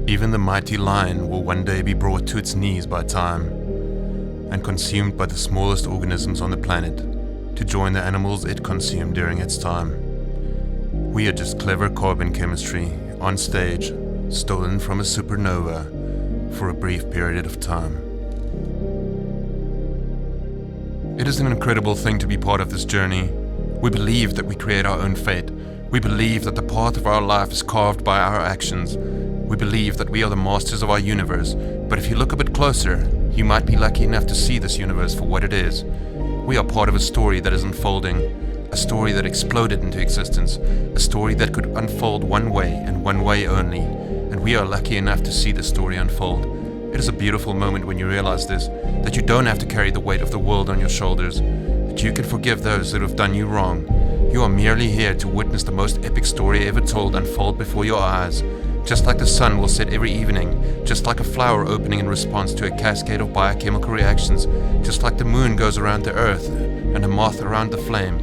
Even the mighty lion will one day be brought to its knees by time and consumed by the smallest organisms on the planet to join the animals it consumed during its time. We are just clever carbon chemistry on stage, stolen from a supernova for a brief period of time. It is an incredible thing to be part of this journey. We believe that we create our own fate. We believe that the path of our life is carved by our actions. We believe that we are the masters of our universe, but if you look a bit closer, you might be lucky enough to see this universe for what it is. We are part of a story that is unfolding, a story that exploded into existence, a story that could unfold one way and one way only, and we are lucky enough to see the story unfold. It is a beautiful moment when you realize this, that you don't have to carry the weight of the world on your shoulders, that you can forgive those that have done you wrong. You are merely here to witness the most epic story ever told unfold before your eyes. Just like the sun will set every evening, just like a flower opening in response to a cascade of biochemical reactions, just like the moon goes around the earth and a moth around the flame,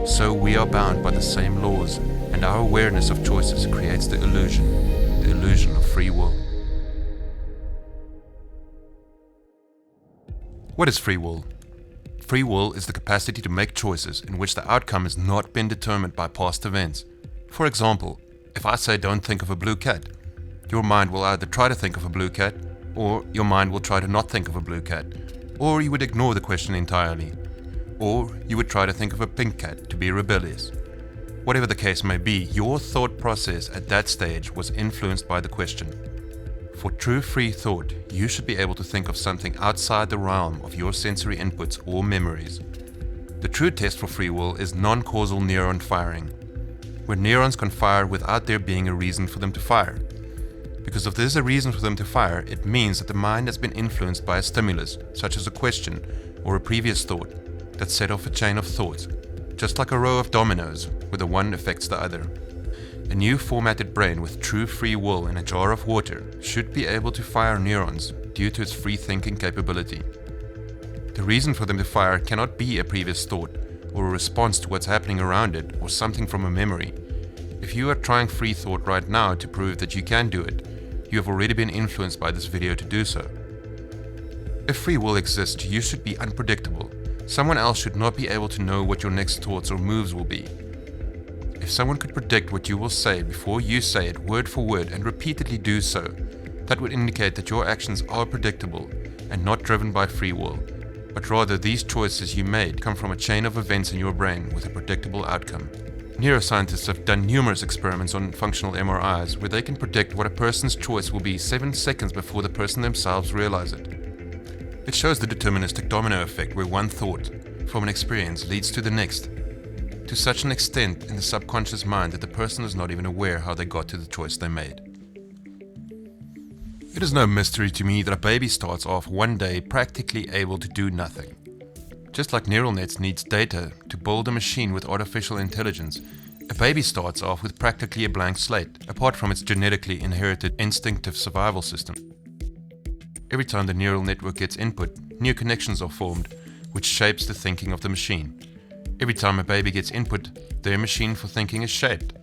so we are bound by the same laws, and our awareness of choices creates the illusion of free will. What is free will? Free will is the capacity to make choices in which the outcome has not been determined by past events. For example, if I say don't think of a blue cat, your mind will either try to think of a blue cat, or your mind will try to not think of a blue cat, or you would ignore the question entirely, or you would try to think of a pink cat to be rebellious. Whatever the case may be, your thought process at that stage was influenced by the question. For true free thought, you should be able to think of something outside the realm of your sensory inputs or memories. The true test for free will is non-causal neuron firing, where neurons can fire without there being a reason for them to fire. Because if there's a reason for them to fire, it means that the mind has been influenced by a stimulus, such as a question or a previous thought, that set off a chain of thoughts, just like a row of dominos, where the one affects the other. A new formatted brain with true free will in a jar of water should be able to fire neurons due to its free thinking capability. The reason for them to fire cannot be a previous thought or a response to what's happening around it or something from a memory. If you are trying free thought right now to prove that you can do it, you have already been influenced by this video to do so. If free will exists, you should be unpredictable. Someone else should not be able to know what your next thoughts or moves will be. If someone could predict what you will say before you say it word for word and repeatedly do so, that would indicate that your actions are predictable and not driven by free will, but rather these choices you made come from a chain of events in your brain with a predictable outcome. Neuroscientists have done numerous experiments on functional MRIs where they can predict what a person's choice will be 7 seconds before the person themselves realize it. It shows the deterministic domino effect where one thought from an experience leads to the next, to such an extent in the subconscious mind that the person is not even aware how they got to the choice they made. It is no mystery to me that a baby starts off one day practically able to do nothing. Just like neural nets needs data to build a machine with artificial intelligence, a baby starts off with practically a blank slate, apart from its genetically inherited instinctive survival system. Every time the neural network gets input, new connections are formed, which shapes the thinking of the machine. Every time a baby gets input, their machine for thinking is shaped.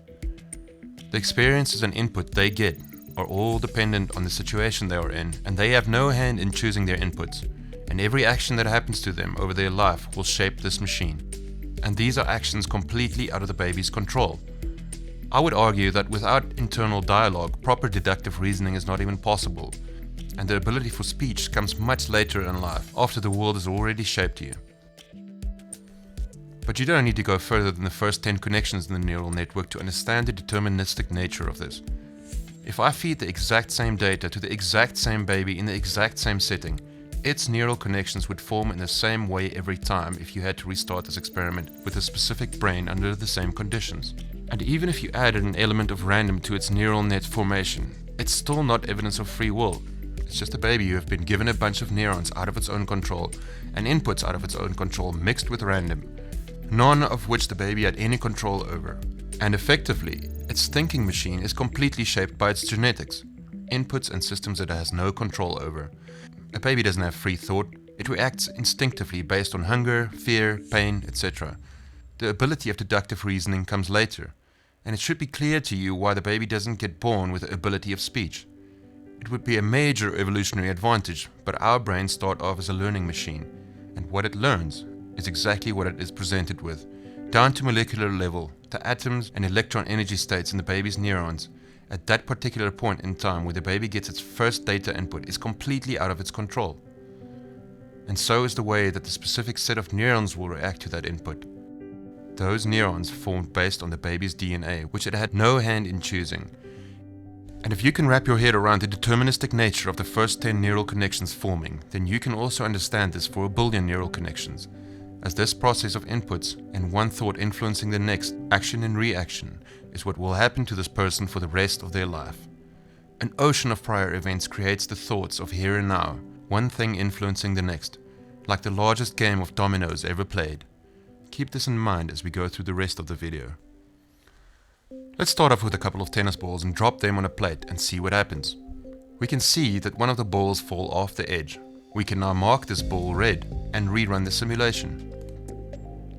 The experiences and input they get are all dependent on the situation they are in, and they have no hand in choosing their inputs, and every action that happens to them over their life will shape this machine. And these are actions completely out of the baby's control. I would argue that without internal dialogue, proper deductive reasoning is not even possible, and the ability for speech comes much later in life, after the world has already shaped you. But you don't need to go further than the first 10 connections in the neural network to understand the deterministic nature of this. If I feed the exact same data to the exact same baby in the exact same setting, its neural connections would form in the same way every time if you had to restart this experiment with a specific brain under the same conditions. And even if you added an element of random to its neural net formation, it's still not evidence of free will. It's just a baby who have been given a bunch of neurons out of its own control and inputs out of its own control mixed with random, none of which the baby had any control over. And effectively, its thinking machine is completely shaped by its genetics, inputs and systems it has no control over. A baby doesn't have free thought, it reacts instinctively based on hunger, fear, pain, etc. The ability of deductive reasoning comes later, and it should be clear to you why the baby doesn't get born with the ability of speech. It would be a major evolutionary advantage, but our brains start off as a learning machine, and what it learns is exactly what it is presented with, down to molecular level, to atoms and electron energy states in the baby's neurons. At that particular point in time where the baby gets its first data input is completely out of its control. And so is the way that the specific set of neurons will react to that input. Those neurons formed based on the baby's DNA, which it had no hand in choosing. And if you can wrap your head around the deterministic nature of the first 10 neural connections forming, then you can also understand this for 1 billion neural connections, as this process of inputs and one thought influencing the next, action and reaction, is what will happen to this person for the rest of their life. An ocean of prior events creates the thoughts of here and now, one thing influencing the next, like the largest game of dominos ever played. Keep this in mind as we go through the rest of the video. Let's start off with a couple of tennis balls and drop them on a plate and see what happens. We can see that one of the balls fall off the edge. We can now mark this ball red and rerun the simulation.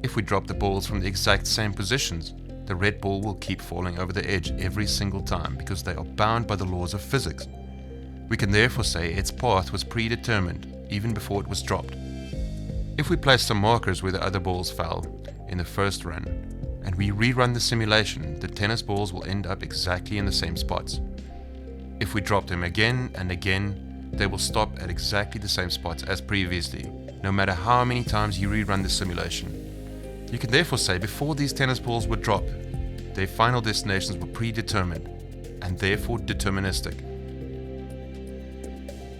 If we drop the balls from the exact same positions, the red ball will keep falling over the edge every single time because they are bound by the laws of physics. We can therefore say its path was predetermined even before it was dropped. If we place some markers where the other balls fell in the first run, and we rerun the simulation, the tennis balls will end up exactly in the same spots. If we drop them again and again, they will stop at exactly the same spots as previously, no matter how many times you rerun the simulation. You can therefore say before these tennis balls were dropped, their final destinations were predetermined, and therefore deterministic.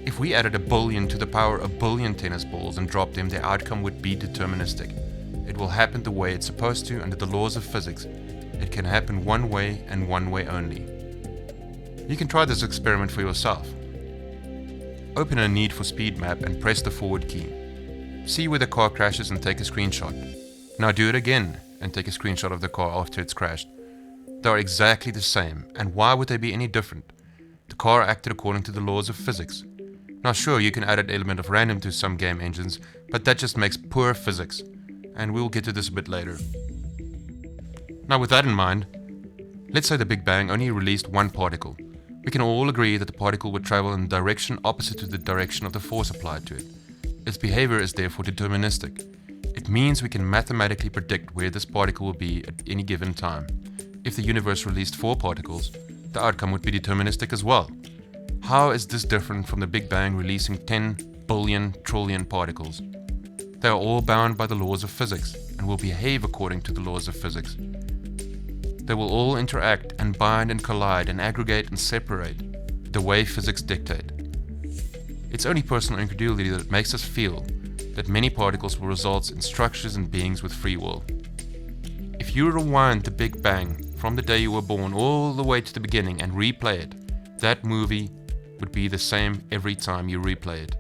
If we added 1 billion to the power 1 billion tennis balls and dropped them, the outcome would be deterministic. It will happen the way it's supposed to under the laws of physics. It can happen one way and one way only. You can try this experiment for yourself. Open a Need for Speed map and press the forward key. See where the car crashes and take a screenshot. Now do it again and take a screenshot of the car after it's crashed. They are exactly the same, and why would they be any different? The car acted according to the laws of physics. Now sure, you can add an element of random to some game engines, but that just makes poor physics, and we'll get to this a bit later. Now with that in mind, let's say the Big Bang only released one particle. We can all agree that the particle would travel in a direction opposite to the direction of the force applied to it. Its behavior is therefore deterministic. It means we can mathematically predict where this particle will be at any given time. If the universe released 4 particles, the outcome would be deterministic as well. How is this different from the Big Bang releasing 10 billion trillion particles? They are all bound by the laws of physics and will behave according to the laws of physics. They will all interact and bind and collide and aggregate and separate the way physics dictate. It's only personal incredulity that makes us feel that many particles will result in structures and beings with free will. If you rewind the Big Bang from the day you were born all the way to the beginning and replay it, that movie would be the same every time you replay it.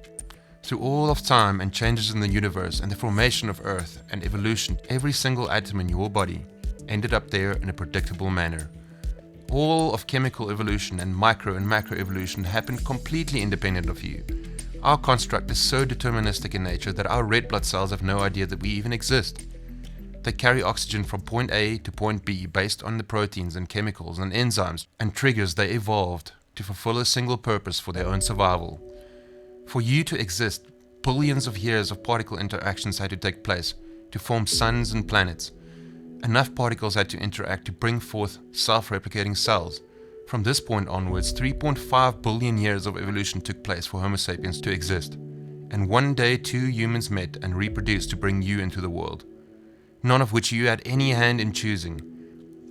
Through all of time and changes in the universe and the formation of Earth and evolution, every single atom in your body ended up there in a predictable manner. All of chemical evolution and micro and macro evolution happened completely independent of you. Our construct is so deterministic in nature that our red blood cells have no idea that we even exist. They carry oxygen from point A to point B based on the proteins and chemicals and enzymes and triggers they evolved to fulfill a single purpose for their own survival. For you to exist, billions of years of particle interactions had to take place to form suns and planets. Enough particles had to interact to bring forth self-replicating cells. From this point onwards, 3.5 billion years of evolution took place for Homo sapiens to exist. And one day 2 humans met and reproduced to bring you into the world, none of which you had any hand in choosing.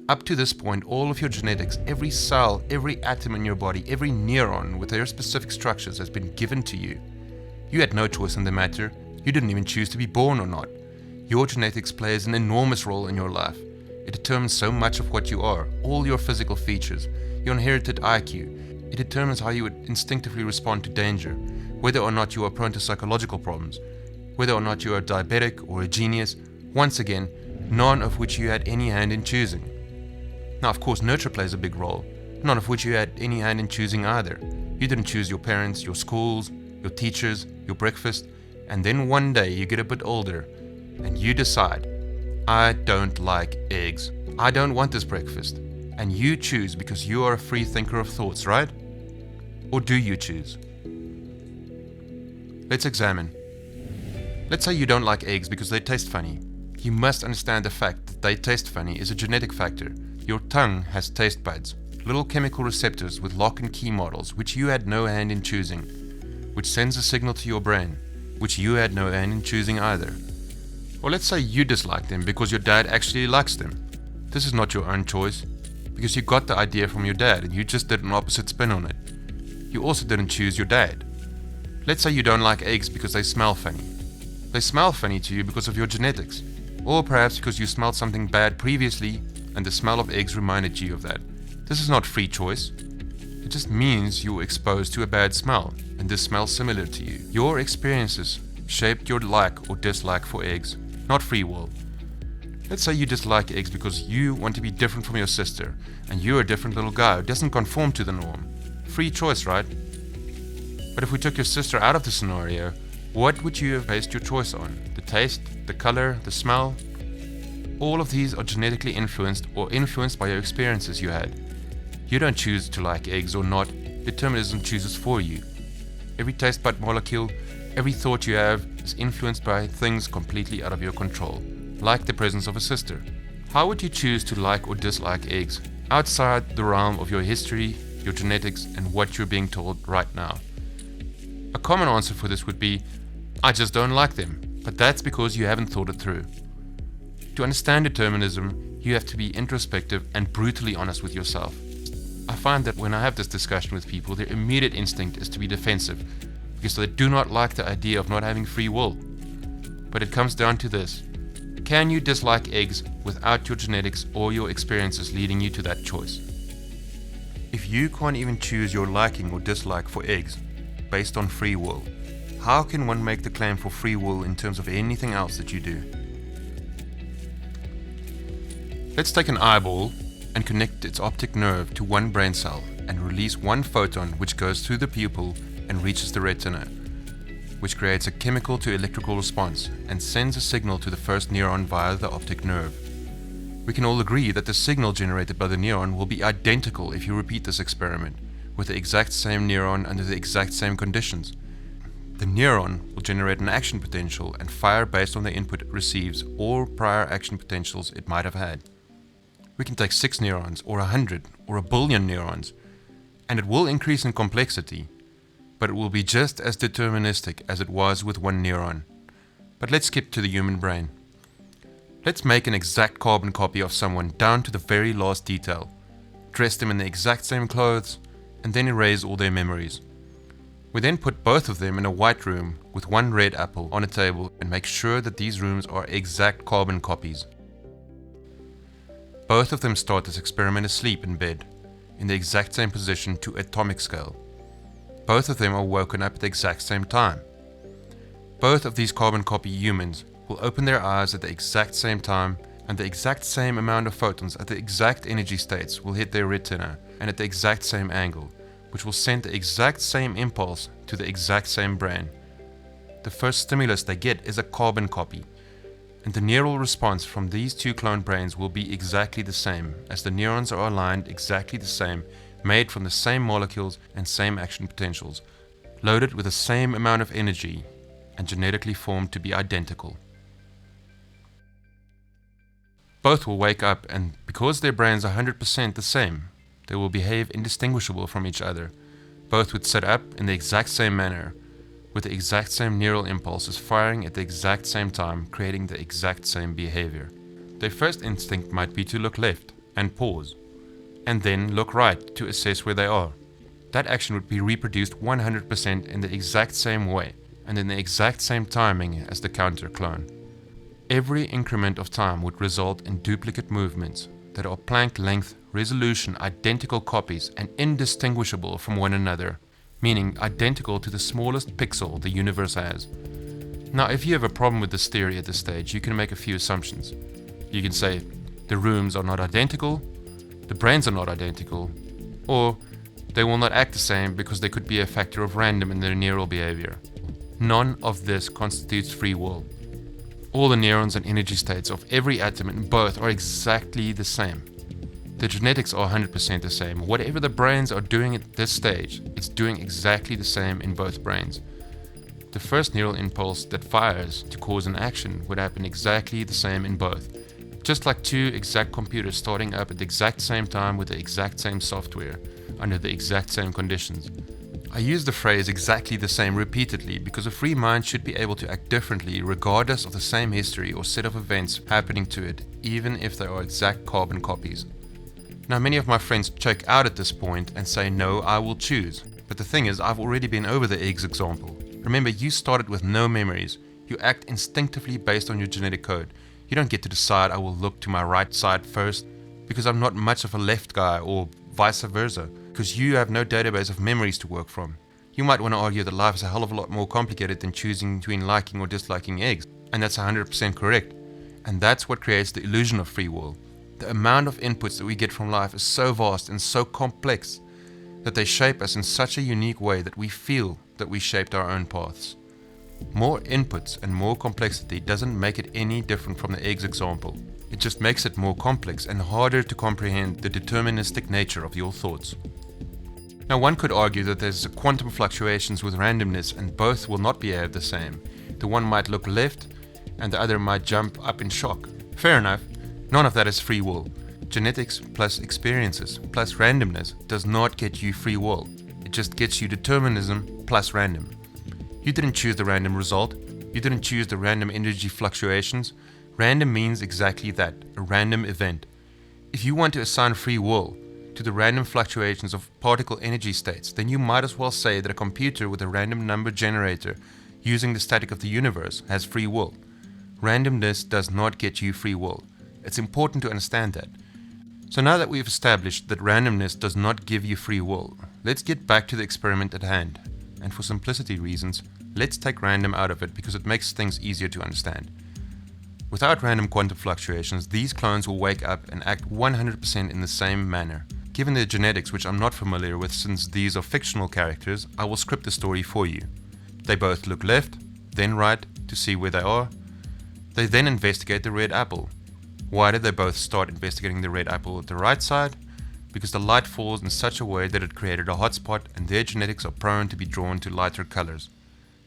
Up to this point, all of your genetics, every cell, every atom in your body, every neuron with their specific structures has been given to you. You had no choice in the matter. You didn't even choose to be born or not. Your genetics plays an enormous role in your life. It determines so much of what you are, all your physical features, your inherited IQ. It determines how you would instinctively respond to danger, whether or not you are prone to psychological problems, whether or not you are diabetic or a genius, once again, none of which you had any hand in choosing. Now, of course, nurture plays a big role, none of which you had any hand in choosing either. You didn't choose your parents, your schools, your teachers, your breakfast, and then one day you get a bit older and you decide, I don't like eggs. I don't want this breakfast. And you choose because you are a free thinker of thoughts, right? Or do you choose? Let's examine. Let's say you don't like eggs because they taste funny. You must understand the fact that they taste funny is a genetic factor. Your tongue has taste buds, little chemical receptors with lock and key models, which you had no hand in choosing, which sends a signal to your brain, which you had no hand in choosing either. Or let's say you dislike them because your dad actually likes them. This is not your own choice, because you got the idea from your dad and you just did an opposite spin on it. You also didn't choose your dad. Let's say you don't like eggs because they smell funny. They smell funny to you because of your genetics, or perhaps because you smelled something bad previously and the smell of eggs reminded you of that. This is not free choice. It just means you were exposed to a bad smell, and this smells similar to you. Your experiences shaped your like or dislike for eggs, not free will. Let's say you dislike eggs because you want to be different from your sister, and you're a different little guy who doesn't conform to the norm. Free choice, right? But if we took your sister out of the scenario, what would you have based your choice on? The taste, the color, the smell? All of these are genetically influenced or influenced by your experiences you had. You don't choose to like eggs or not. Determinism chooses for you. Every taste bud molecule, every thought you have is influenced by things completely out of your control, like the presence of a sister. How would you choose to like or dislike eggs outside the realm of your history, your genetics, and what you're being told right now? A common answer for this would be, I just don't like them, but that's because you haven't thought it through. To understand determinism, you have to be introspective and brutally honest with yourself. I find that when I have this discussion with people, their immediate instinct is to be defensive, because they do not like the idea of not having free will. But it comes down to this. Can you dislike eggs without your genetics or your experiences leading you to that choice? If you can't even choose your liking or dislike for eggs based on free will, how can one make the claim for free will in terms of anything else that you do? Let's take an eyeball and connect its optic nerve to one brain cell and release one photon which goes through the pupil and reaches the retina, which creates a chemical to electrical response and sends a signal to the first neuron via the optic nerve. We can all agree that the signal generated by the neuron will be identical if you repeat this experiment with the exact same neuron under the exact same conditions. The neuron will generate an action potential and fire based on the input it receives or prior action potentials it might have had. We can take 6 neurons or 100 or 1 billion neurons, and it will increase in complexity, but it will be just as deterministic as it was with one neuron. But let's skip to the human brain. Let's make an exact carbon copy of someone down to the very last detail, dress them in the exact same clothes, and then erase all their memories. We then put both of them in a white room with one red apple on a table and make sure that these rooms are exact carbon copies. Both of them start this experiment asleep in bed, in the exact same position to atomic scale. Both of them are woken up at the exact same time. Both of these carbon copy humans will open their eyes at the exact same time, and the exact same amount of photons at the exact energy states will hit their retina and at the exact same angle, which will send the exact same impulse to the exact same brain. The first stimulus they get is a carbon copy, and the neural response from these two cloned brains will be exactly the same, as the neurons are aligned exactly the same, made from the same molecules and same action potentials, loaded with the same amount of energy, and genetically formed to be identical. Both will wake up, and because their brains are 100% the same, they will behave indistinguishable from each other. Both would sit up in the exact same manner, with the exact same neural impulses firing at the exact same time, creating the exact same behavior. Their first instinct might be to look left and pause, and then look right to assess where they are. That action would be reproduced 100% in the exact same way, and in the exact same timing as the counter clone. Every increment of time would result in duplicate movements that are Planck length resolution identical copies and indistinguishable from one another, meaning identical to the smallest pixel the universe has. Now, if you have a problem with this theory at this stage, you can make a few assumptions. You can say the rooms are not identical, the brains are not identical, or they will not act the same because there could be a factor of random in their neural behavior. None of this constitutes free will. All the neurons and energy states of every atom in both are exactly the same. The genetics are 100% the same. Whatever the brains are doing at this stage, it's doing exactly the same in both brains. The first neural impulse that fires to cause an action would happen exactly the same in both. Just like two exact computers starting up at the exact same time with the exact same software, under the exact same conditions. I use the phrase exactly the same repeatedly because a free mind should be able to act differently regardless of the same history or set of events happening to it, even if they are exact carbon copies. Now, many of my friends choke out at this point and say, no, I will choose. But the thing is, I've already been over the eggs example. Remember, you started with no memories. You act instinctively based on your genetic code. You don't get to decide I will look to my right side first because I'm not much of a left guy, or vice versa, because you have no database of memories to work from. You might want to argue that life is a hell of a lot more complicated than choosing between liking or disliking eggs, and that's 100% correct. And that's what creates the illusion of free will. The amount of inputs that we get from life is so vast and so complex that they shape us in such a unique way that we feel that we shaped our own paths. More inputs and more complexity doesn't make it any different from the eggs example. It just makes it more complex and harder to comprehend the deterministic nature of your thoughts. Now, one could argue that there's quantum fluctuations with randomness and both will not behave the same. The one might look left and the other might jump up in shock. Fair enough. None of that is free will. Genetics plus experiences plus randomness does not get you free will. It just gets you determinism plus random. You didn't choose the random result. You didn't choose the random energy fluctuations. Random means exactly that, a random event. If you want to assign free will to the random fluctuations of particle energy states, then you might as well say that a computer with a random number generator using the static of the universe has free will. Randomness does not get you free will. It's important to understand that. So now that we've established that randomness does not give you free will, let's get back to the experiment at hand. And for simplicity reasons, let's take random out of it because it makes things easier to understand. Without random quantum fluctuations, these clones will wake up and act 100% in the same manner. Given their genetics, which I'm not familiar with since these are fictional characters, I will script the story for you. They both look left, then right to see where they are. They then investigate the red apple. Why did they both start investigating the red apple at the right side? Because the light falls in such a way that it created a hotspot and their genetics are prone to be drawn to lighter colors.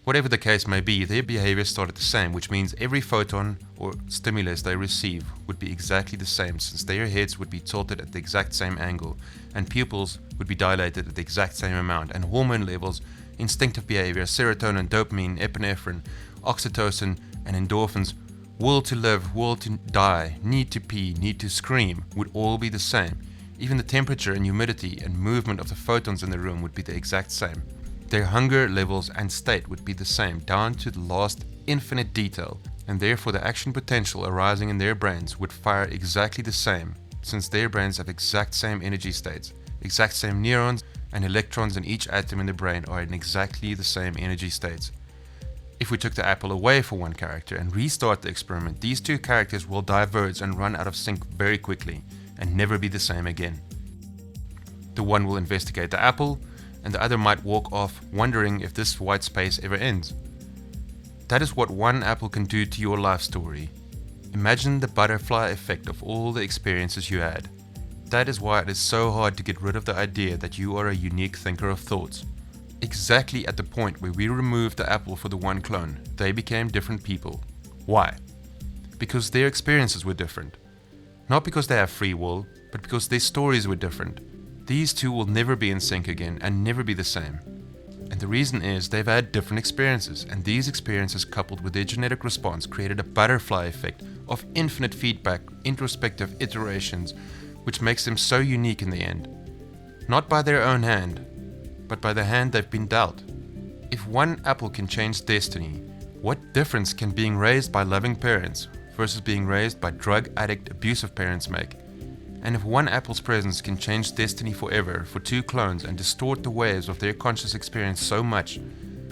Whatever the case may be, their behavior started the same, which means every photon or stimulus they receive would be exactly the same, since their heads would be tilted at the exact same angle and pupils would be dilated at the exact same amount, and hormone levels, instinctive behavior, serotonin, dopamine, epinephrine, oxytocin and endorphins, will to live, will to die, need to pee, need to scream would all be the same. Even the temperature and humidity and movement of the photons in the room would be the exact same. Their hunger levels and state would be the same, down to the last infinite detail, and therefore the action potential arising in their brains would fire exactly the same, since their brains have exact same energy states, exact same neurons, and electrons in each atom in the brain are in exactly the same energy states. If we took the apple away for one character and restart the experiment, these two characters will diverge and run out of sync very quickly and never be the same again. The one will investigate the apple, and the other might walk off wondering if this white space ever ends. That is what one apple can do to your life story. Imagine the butterfly effect of all the experiences you had. That is why it is so hard to get rid of the idea that you are a unique thinker of thoughts. Exactly at the point where we removed the apple for the one clone, they became different people. Why? Because their experiences were different. Not because they have free will, but because their stories were different. These two will never be in sync again and never be the same. And the reason is they've had different experiences, and these experiences coupled with their genetic response created a butterfly effect of infinite feedback, introspective iterations, which makes them so unique in the end. Not by their own hand, but by the hand they've been dealt. If one apple can change destiny, what difference can being raised by loving parents versus being raised by drug addict, abusive parents make? And if one apple's presence can change destiny forever for two clones and distort the waves of their conscious experience so much,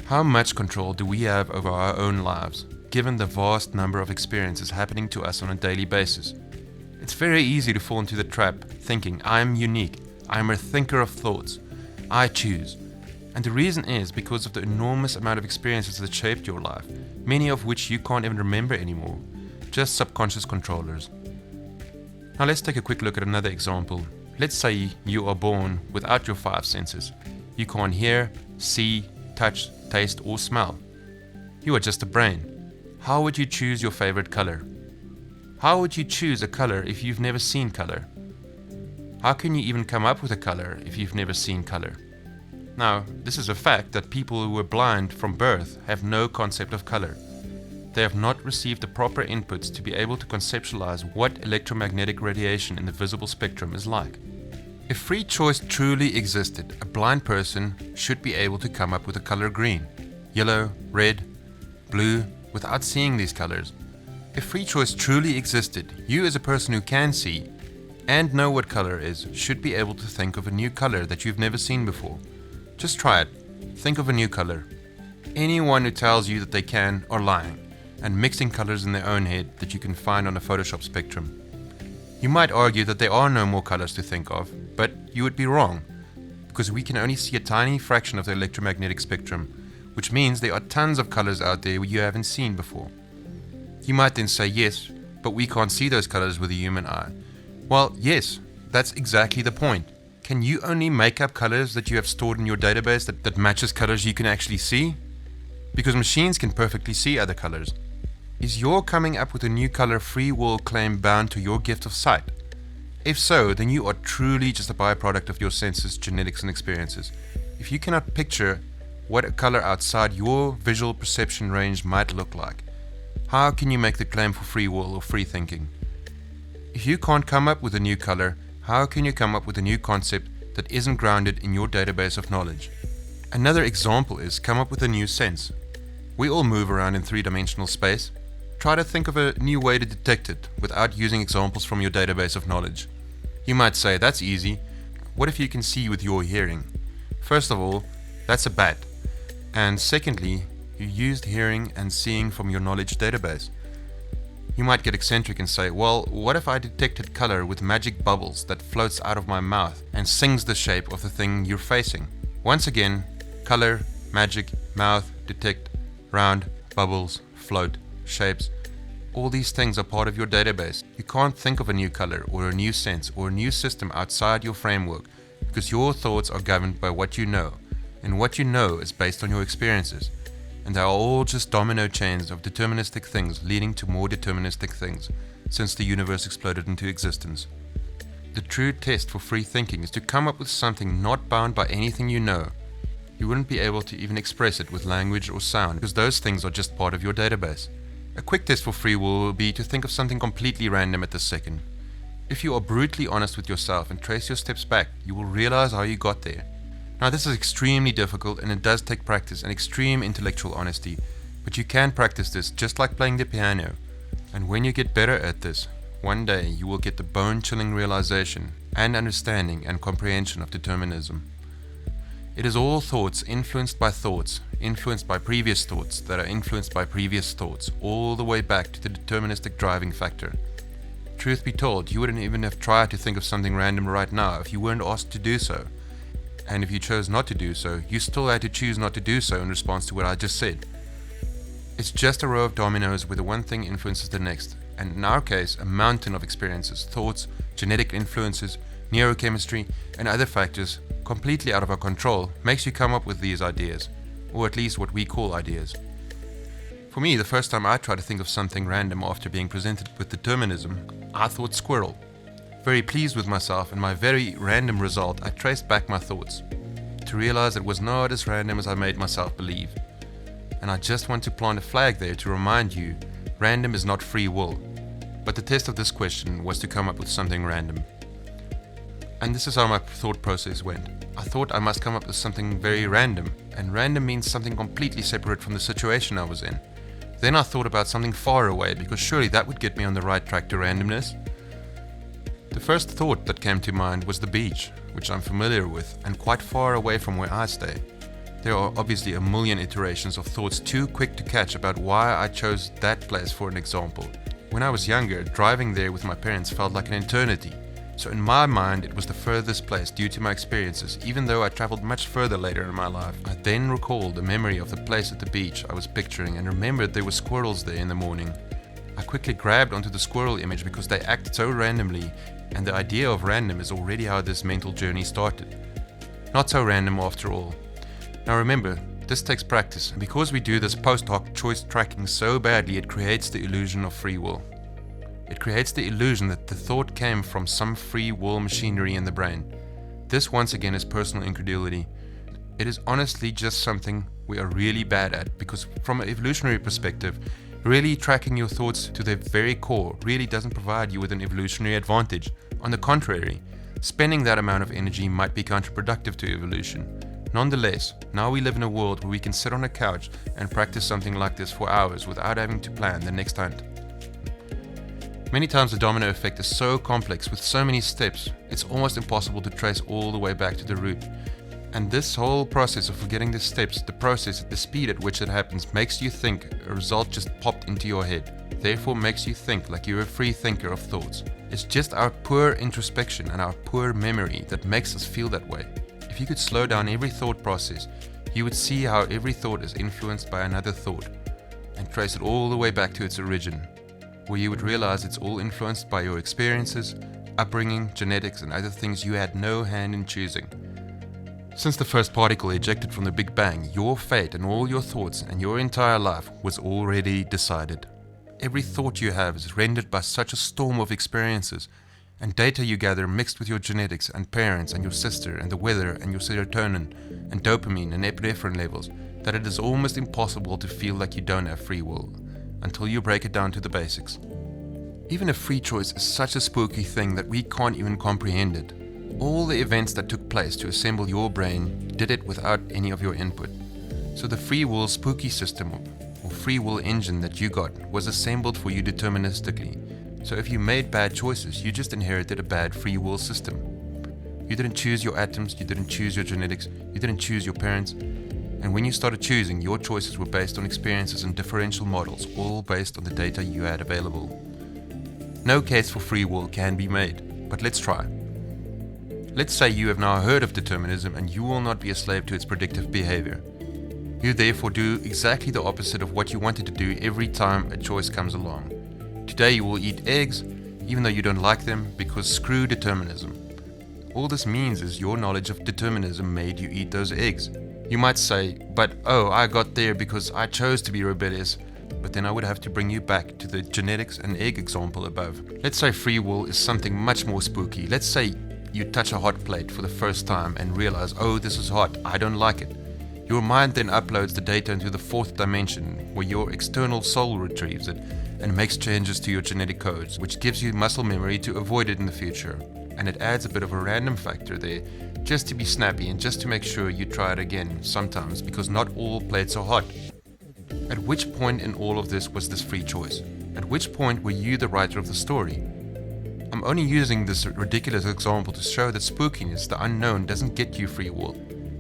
how much control do we have over our own lives, given the vast number of experiences happening to us on a daily basis? It's very easy to fall into the trap thinking, I'm unique, I'm a thinker of thoughts, I choose. And the reason is because of the enormous amount of experiences that shaped your life, many of which you can't even remember anymore, just subconscious controllers. Now let's take a quick look at another example. Let's say you are born without your 5 senses. You can't hear, see, touch, taste, or smell. You are just a brain. How would you choose your favorite color? How would you choose a color if you've never seen color? How can you even come up with a color if you've never seen color? Now, this is a fact that people who were blind from birth have no concept of color. They have not received the proper inputs to be able to conceptualize what electromagnetic radiation in the visible spectrum is like. If free choice truly existed, a blind person should be able to come up with the color green, yellow, red, blue, without seeing these colors. If free choice truly existed, you as a person who can see and know what color is should be able to think of a new color that you've never seen before. Just try it. Think of a new color. Anyone who tells you that they can are lying and mixing colors in their own head that you can find on a Photoshop spectrum. You might argue that there are no more colors to think of, but you would be wrong, because we can only see a tiny fraction of the electromagnetic spectrum, which means there are tons of colors out there you haven't seen before. You might then say, yes, but we can't see those colors with the human eye. Well, yes, that's exactly the point. Can you only make up colors that you have stored in your database that matches colors you can actually see? Because machines can perfectly see other colors. Is your coming up with a new color free will claim bound to your gift of sight? If so, then you are truly just a byproduct of your senses, genetics, and experiences. If you cannot picture what a color outside your visual perception range might look like, how can you make the claim for free will or free thinking? If you can't come up with a new color, how can you come up with a new concept that isn't grounded in your database of knowledge? Another example is come up with a new sense. We all move around in 3-dimensional space. Try to think of a new way to detect it without using examples from your database of knowledge. You might say, that's easy. What if you can see with your hearing? First of all, that's a bat. And secondly, you used hearing and seeing from your knowledge database. You might get eccentric and say, well, what if I detected color with magic bubbles that floats out of my mouth and sings the shape of the thing you're facing? Once again, color, magic, mouth, detect, round, bubbles, float, shapes. All these things are part of your database. You can't think of a new color or a new sense or a new system outside your framework because your thoughts are governed by what you know, and what you know is based on your experiences. And they are all just domino chains of deterministic things leading to more deterministic things since the universe exploded into existence. The true test for free thinking is to come up with something not bound by anything you know. You wouldn't be able to even express it with language or sound because those things are just part of your database. A quick test for free will be to think of something completely random at this second. If you are brutally honest with yourself and trace your steps back, you will realize how you got there. Now this is extremely difficult and it does take practice and extreme intellectual honesty, but you can practice this just like playing the piano. And when you get better at this, one day you will get the bone-chilling realization and understanding and comprehension of determinism. It is all thoughts influenced by previous thoughts that are influenced by previous thoughts, all the way back to the deterministic driving factor. Truth be told, you wouldn't even have tried to think of something random right now if you weren't asked to do so. And if you chose not to do so, you still had to choose not to do so in response to what I just said. It's just a row of dominoes where the one thing influences the next, and in our case, a mountain of experiences, thoughts, genetic influences, neurochemistry, and other factors completely out of our control makes you come up with these ideas, or at least what we call ideas. For me, the first time I tried to think of something random after being presented with determinism, I thought squirrel. Very pleased with myself and my very random result, I traced back my thoughts to realize it was not as random as I made myself believe. And I just want to plant a flag there to remind you, random is not free will. But the test of this question was to come up with something random. And this is how my thought process went. I thought I must come up with something very random, and random means something completely separate from the situation I was in. Then I thought about something far away, because surely that would get me on the right track to randomness. The first thought that came to mind was the beach, which I'm familiar with, and quite far away from where I stay. There are obviously a million iterations of thoughts too quick to catch about why I chose that place for an example. When I was younger, driving there with my parents felt like an eternity. So in my mind, it was the furthest place due to my experiences, even though I traveled much further later in my life. I then recalled the memory of the place at the beach I was picturing and remembered there were squirrels there in the morning. I quickly grabbed onto the squirrel image because they act so randomly, and the idea of random is already how this mental journey started. Not so random after all. Now remember, this takes practice, and because we do this post hoc choice tracking so badly, it creates the illusion of free will. It creates the illusion that the thought came from some free will machinery in the brain. This once again is personal incredulity. It is honestly just something we are really bad at, because from an evolutionary perspective, really tracking your thoughts to their very core really doesn't provide you with an evolutionary advantage. On the contrary, spending that amount of energy might be counterproductive to evolution. Nonetheless, now we live in a world where we can sit on a couch and practice something like this for hours without having to plan the next hunt. Many times the domino effect is so complex with so many steps, it's almost impossible to trace all the way back to the root. And this whole process of forgetting the steps, the process, the speed at which it happens, makes you think a result just popped into your head. Therefore makes you think like you're a free thinker of thoughts. It's just our poor introspection and our poor memory that makes us feel that way. If you could slow down every thought process, you would see how every thought is influenced by another thought, and trace it all the way back to its origin, where you would realize it's all influenced by your experiences, upbringing, genetics, and other things you had no hand in choosing. Since the first particle ejected from the Big Bang, your fate and all your thoughts and your entire life was already decided. Every thought you have is rendered by such a storm of experiences and data you gather mixed with your genetics and parents and your sister and the weather and your serotonin and dopamine and epinephrine levels that it is almost impossible to feel like you don't have free will until you break it down to the basics. Even if free choice is such a spooky thing that we can't even comprehend it, all the events that took place to assemble your brain did it without any of your input. So the free will spooky system or free will engine that you got was assembled for you deterministically. So if you made bad choices, you just inherited a bad free will system. You didn't choose your atoms, you didn't choose your genetics, you didn't choose your parents. And when you started choosing, your choices were based on experiences and differential models, all based on the data you had available. No case for free will can be made, but let's try. Let's say you have now heard of determinism and you will not be a slave to its predictive behavior. You therefore do exactly the opposite of what you wanted to do every time a choice comes along. Today you will eat eggs, even though you don't like them, because screw determinism. All this means is your knowledge of determinism made you eat those eggs. You might say, but I got there because I chose to be rebellious. But then I would have to bring you back to the genetics and egg example above. Let's say free will is something much more spooky. Let's say you touch a hot plate for the first time and realize, this is hot, I don't like it. Your mind then uploads the data into the fourth dimension, where your external soul retrieves it and makes changes to your genetic codes, which gives you muscle memory to avoid it in the future. And it adds a bit of a random factor there, just to be snappy and just to make sure you try it again sometimes, because not all plates are hot. At which point in all of this was this free choice? At which point were you the writer of the story? I'm only using this ridiculous example to show that spookiness, the unknown, doesn't get you free will.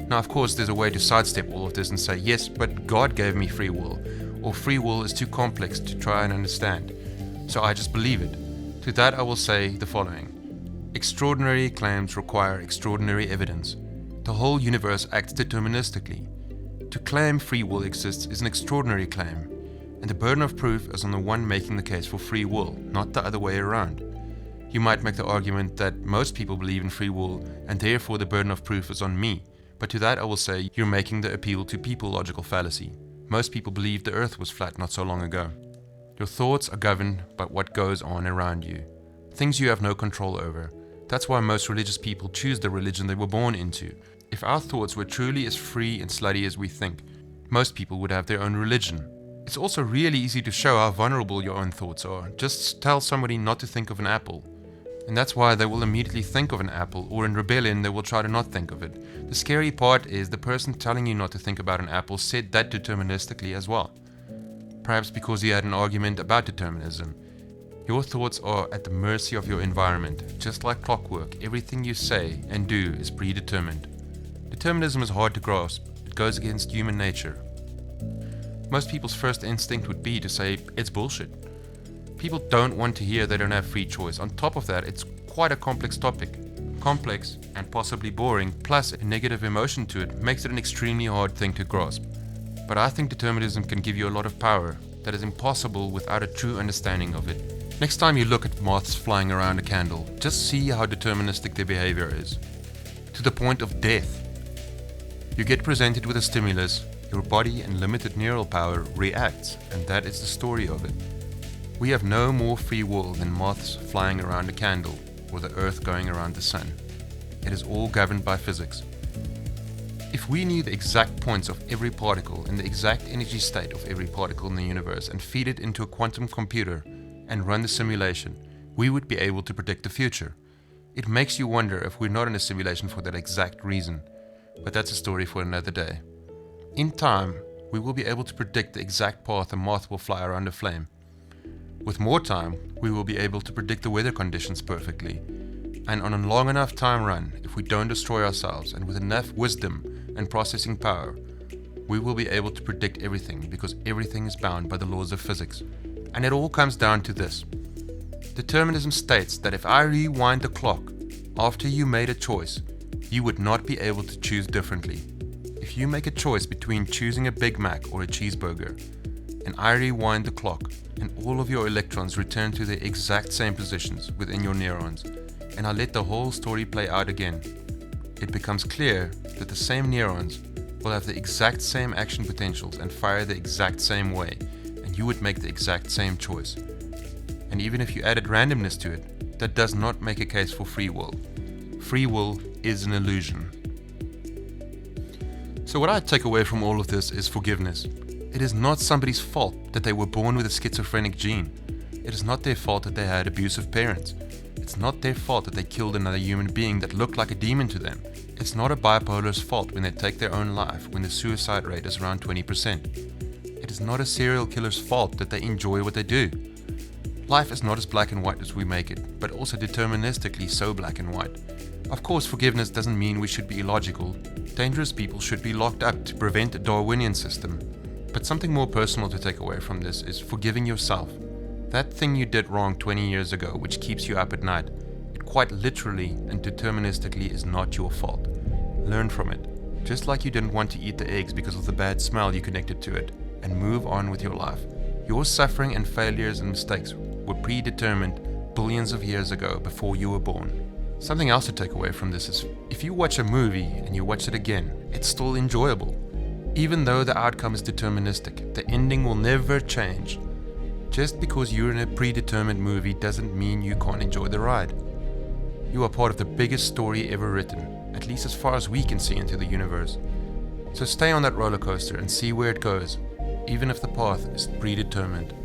Now, of course, there's a way to sidestep all of this and say, yes, but God gave me free will, or free will is too complex to try and understand, so I just believe it. To that I will say the following. Extraordinary claims require extraordinary evidence. The whole universe acts deterministically. To claim free will exists is an extraordinary claim, and the burden of proof is on the one making the case for free will, not the other way around. You might make the argument that most people believe in free will, and therefore the burden of proof is on me. But to that I will say you're making the appeal to people logical fallacy. Most people believed the earth was flat not so long ago. Your thoughts are governed by what goes on around you. Things you have no control over. That's why most religious people choose the religion they were born into. If our thoughts were truly as free and slutty as we think, most people would have their own religion. It's also really easy to show how vulnerable your own thoughts are. Just tell somebody not to think of an apple. And that's why they will immediately think of an apple, or in rebellion they will try to not think of it. The scary part is the person telling you not to think about an apple said that deterministically as well. Perhaps because he had an argument about determinism. Your thoughts are at the mercy of your environment. Just like clockwork, everything you say and do is predetermined. Determinism is hard to grasp. It goes against human nature. Most people's first instinct would be to say, it's bullshit. People don't want to hear they don't have free choice. On top of that, it's quite a complex topic. Complex and possibly boring, plus a negative emotion to it, makes it an extremely hard thing to grasp. But I think determinism can give you a lot of power. that is impossible without a true understanding of it. Next time you look at moths flying around a candle, just see how deterministic their behavior is, to the point of death. You get presented with a stimulus, your body and limited neural power reacts, and that is the story of it. We have no more free will than moths flying around a candle or the earth going around the sun. It is all governed by physics. If we knew the exact points of every particle and the exact energy state of every particle in the universe and feed it into a quantum computer and run the simulation, we would be able to predict the future. It makes you wonder if we're not in a simulation for that exact reason, but that's a story for another day. In time, we will be able to predict the exact path a moth will fly around a flame. With more time, we will be able to predict the weather conditions perfectly. And on a long enough time run, if we don't destroy ourselves and with enough wisdom and processing power, we will be able to predict everything because everything is bound by the laws of physics. And it all comes down to this. Determinism states that if I rewind the clock after you made a choice, you would not be able to choose differently. If you make a choice between choosing a Big Mac or a cheeseburger, and I rewind the clock and all of your electrons return to their exact same positions within your neurons, and I let the whole story play out again, it becomes clear that the same neurons will have the exact same action potentials and fire the exact same way, and you would make the exact same choice. And even if you added randomness to it, that does not make a case for free will. Free will is an illusion. So what I take away from all of this is forgiveness. It is not somebody's fault that they were born with a schizophrenic gene. It is not their fault that they had abusive parents. It's not their fault that they killed another human being that looked like a demon to them. It's not a bipolar's fault when they take their own life when the suicide rate is around 20%. It is not a serial killer's fault that they enjoy what they do. Life is not as black and white as we make it, but also deterministically so black and white. Of course, forgiveness doesn't mean we should be illogical. Dangerous people should be locked up to prevent a Darwinian system. But something more personal to take away from this is forgiving yourself. That thing you did wrong 20 years ago, which keeps you up at night, it quite literally and deterministically is not your fault. Learn from it. Just like you didn't want to eat the eggs because of the bad smell you connected to it, and move on with your life. Your suffering and failures and mistakes were predetermined billions of years ago before you were born. Something else to take away from this is, if you watch a movie and you watch it again, it's still enjoyable. Even though the outcome is deterministic, the ending will never change. Just because you're in a predetermined movie doesn't mean you can't enjoy the ride. You are part of the biggest story ever written, at least as far as we can see into the universe. So stay on that roller coaster and see where it goes, even if the path is predetermined.